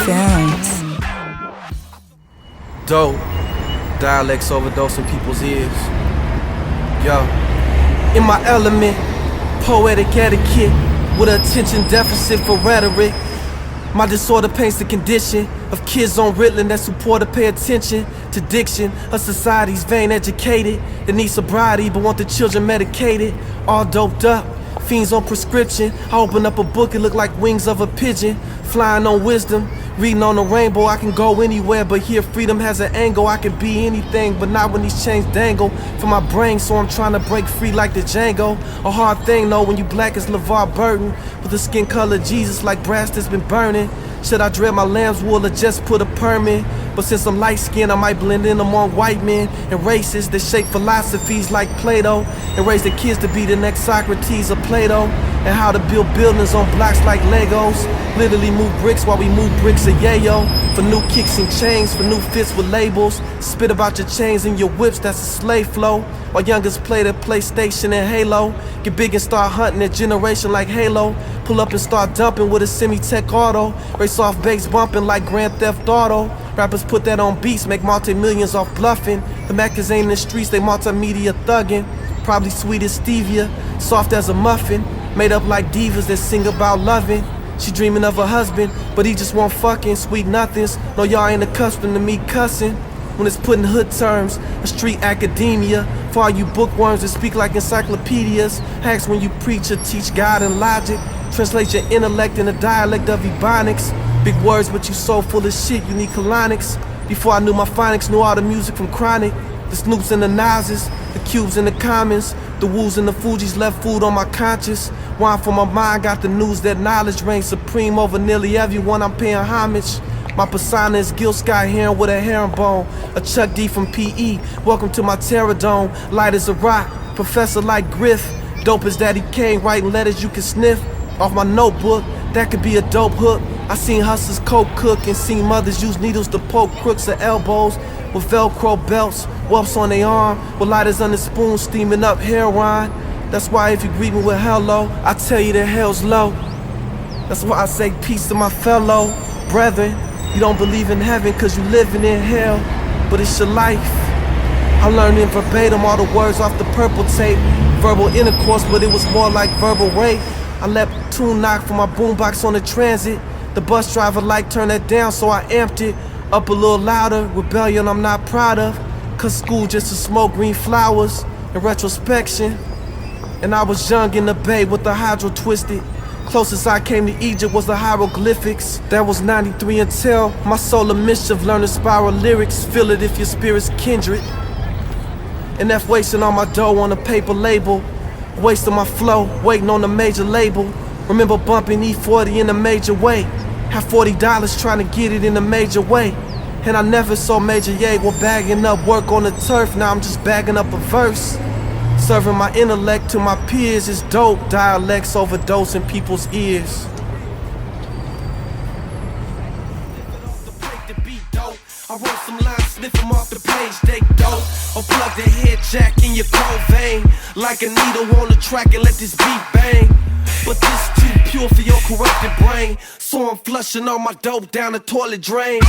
Jufilmz. Dope. Dialects overdosing people's ears. Yo. In my element, poetic etiquette with attention deficit for rhetoric. My disorder paints the condition of kids on Ritalin that support to pay attention to diction. A society's vain educated that need sobriety but want the children medicated. All doped up, fiends on prescription. I open up a book, it look like wings of a pigeon. Flying on wisdom, reading on the rainbow. I can go anywhere, but here freedom has an angle. I can be anything, but not when these chains dangle from my brain, so I'm trying to break free like the Django. A hard thing though when you black as LeVar Burton, with the skin color Jesus like brass that's been burning. Should I dread my lamb's wool or just put a perm in? But since I'm light-skinned, I might blend in among white men and races that shape philosophies like Plato and raise their kids to be the next Socrates or Plato, and how to build buildings on blocks like Legos. Literally move bricks while we move bricks of yayo. For new kicks and chains, for new fits with labels. Spit about your chains and your whips, that's a slave flow. While youngers play their PlayStation and Halo. Get big and start hunting a generation like Halo. Pull up and start dumping with a semi-tech auto. Race off bass bumping like Grand Theft Auto. Rappers put that on beats, make multi-millions off bluffing. The Maccas ain't in the streets, they multimedia thugging. Probably sweet as stevia, soft as a muffin. Made up like divas that sing about loving. She dreaming of a husband, but he just want fucking sweet nothings. No, y'all ain't accustomed to me cussing. When it's put in hood terms, a street academia. For all you bookworms that speak like encyclopedias. Hacks when you preach or teach God and logic. Translate your intellect in a dialect of ebonics. Big words, but you so full of shit, you need colonics. Before I knew my phonics, knew all the music from Chronic. The Snoops and the Nas's, the Cubes and the Commons. The Woos and the Fugees left food on my conscience. Wine for my mind, got the news that knowledge reigns supreme over nearly everyone I'm paying homage. My persona is Gil Scott Heron with a herringbone. A Chuck D from P.E. Welcome to my terror dome. Light as a rock, professor like Griff. Dope as Daddy Kane, writing letters you can sniff off my notebook. That could be a dope hook. I seen hustlers coke cook and seen mothers use needles to poke crooks or elbows with Velcro belts, whelps on their arm, with lighters on the spoon steaming up heroin. That's why if you greet me with hello, I tell you that hell's low. That's why I say peace to my fellow brethren. You don't believe in heaven cause you living in hell, but it's your life. I learned in verbatim all the words off the purple tape. Verbal intercourse, but it was more like verbal rape. I let tune knock from my boombox on the transit. The bus driver like turned that down, so I amped it up a little louder. Rebellion I'm not proud of, cause school just to smoke green flowers and retrospection. And I was young in the bay with the hydro twisted. Closest I came to Egypt was the hieroglyphics. That was 93 until my soul of mischief learned to spiral lyrics. Feel it if your spirit's kindred. And F wasting all my dough on a paper label. Wasting my flow, waiting on the major label. Remember bumping E40 in a major way. Had $40 trying to get it in a major way. And I never saw Major Yago bagging up work on the turf. Now I'm just bagging up a verse. Serving my intellect to my peers is dope. Dialects overdosing people's ears. I wrote some lines, sniff them off the page, they dope. Or plug the head jack in your cold vein, like a needle on the track and let this beat bang. But this too pure for your corrupted brain, so I'm flushing all my dope down the toilet drain.